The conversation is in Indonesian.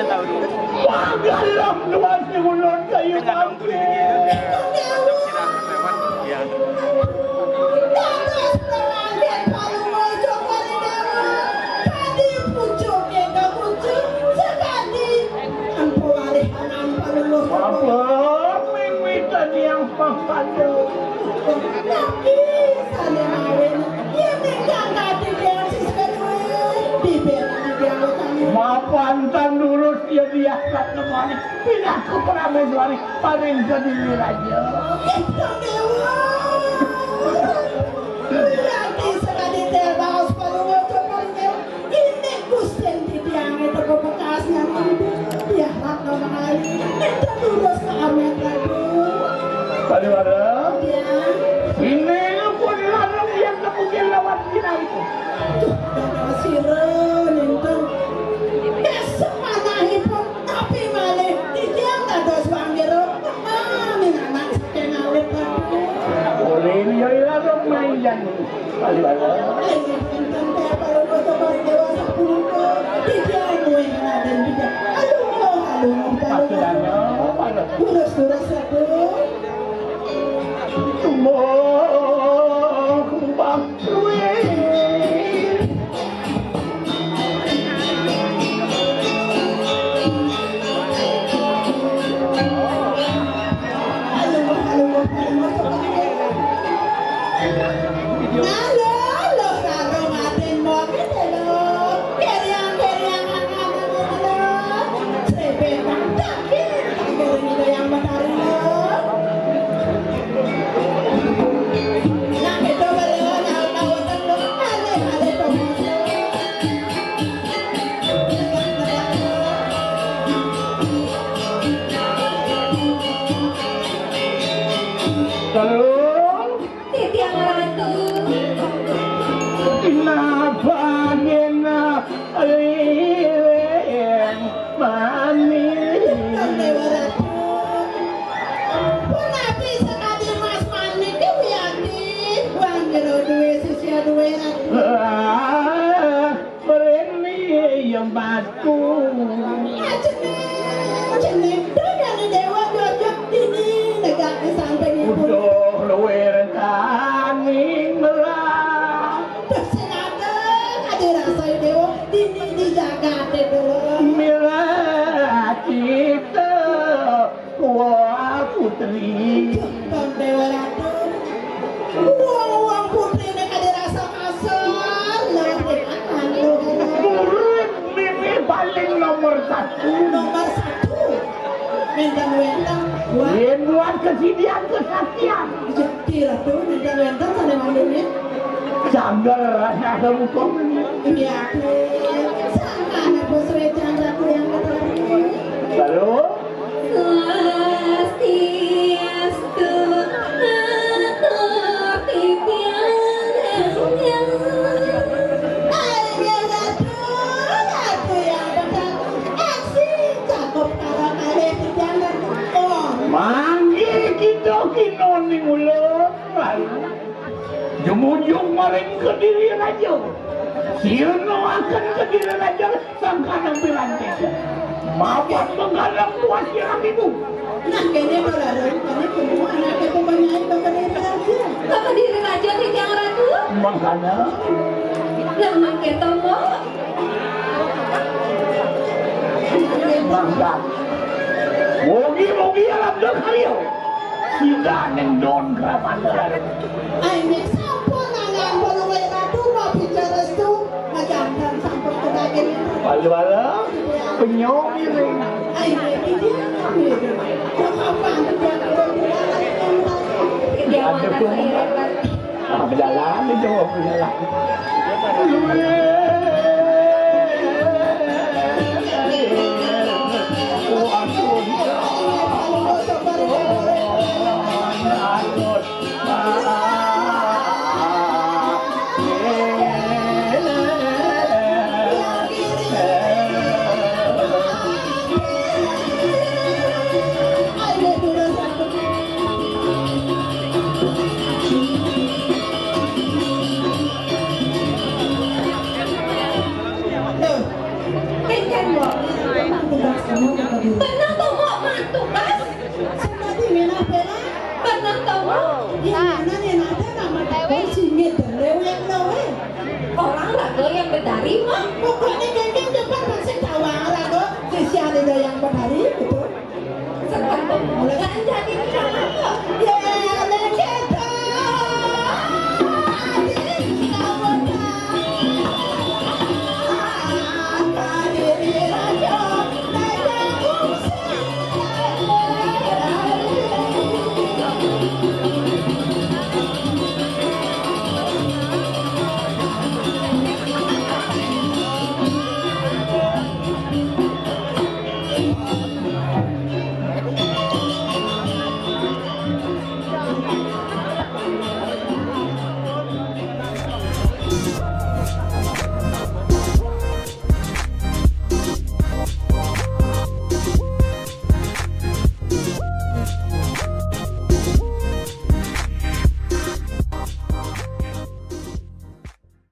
Pagalam tuan si ulun kayu pangke. Apa mimitan yang papadu? Mapantan lurus dia diangkat kemari, pindah ke Prameswari, paling sedih aja. Lagi sekali terbang separuh cokolnya, ini gusten tiang itu ke bekasnya dia hak nama itu lurus ke Amet lagi. Pada Ya. ini lu pun lalu yang kemungkinan lewat kita itu. Siren itu besok manahipun tapi malih tiang dados banggero minangkan kenawet Boleh dia lalu main jangan. Pada Urus-urus aku Tumbuh kembang suwe. Terus Titiang Ratu kenapa ngena yang manis? Dewa Ratu Punapi sekali Mas Manik Dewiati Banggero duwe sisia duwe Ratu Berani yang batu. Jeneng dengan Dewa Jojok ini negak sampai ibu Udah luwe rencani merah. Tersenada ada rasa Dewa ini dijaga dulu Merah cipta wah putri. Bang Dewa Ratu uang putri ini ada rasa kasar lah Murid Mimi paling nomor satu. nomor 1 Mentang-mentang wah Yang buat kesedihan kesaktian. jadi Ratu mentang-mentang sana mandinya Cagar rasa hukum ini. iya sama anak bos Rejan Ratu yang ketemu Lalu Swastiastu manggil kita kinoning ulang. Jumujung maring ke diri raja. Sirno akan ke diri raja sangkanang bilantik. Maafkan menggalang tuas siram itu. Nah, kayaknya berlarang, karena semua anaknya kebanyakan bakal diri raja. Bakal diri raja di Tiang Ratu? Makanya Lemah ketemu. mangga. Mogi-mogi alam dah kalian. Tidak nendon kerapan terlalu. Ini sampun nangan boleh Ratu mau bicara itu ngajantan sampun ke bagian itu. Bala-bala penyok ini. Ini dia. Apa Ada pun. Berjalan, dia jawab berjalan. Benar tau mau mantu kas? Semati menah pera. Benar tau mau? Yang mana nih nanti nama takon singit lewek loe. Orang raga yang bedari mah. Pokoknya geng depan masih tawang raga. Sisi ada yang bedari gitu. Sekarang mulai jadi bilang apa?